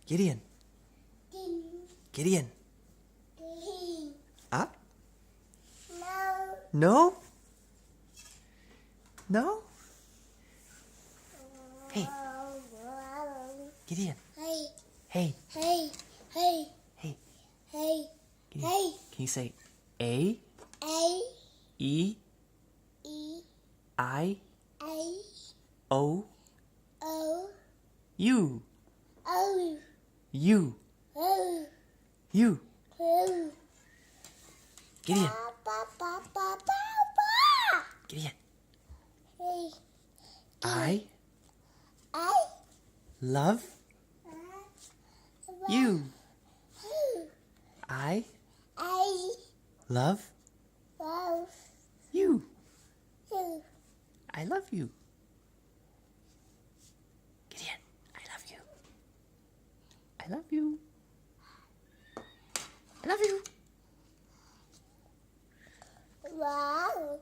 Gideon. Gideon. Up? No? No? Hey. Gideon. Hey. Hey. Hey. Hey. Hey. Hey. Gideon. Hey. Can you say A? A. E? E. I? A. O? O. U? O. U? O. U? O. Gideon. Ba, ba, ba, ba, ba. Gideon. Hey. I I. love you. I I. love Love you. you. I love you. Gideon, I love you. I love you. I love you. Wow.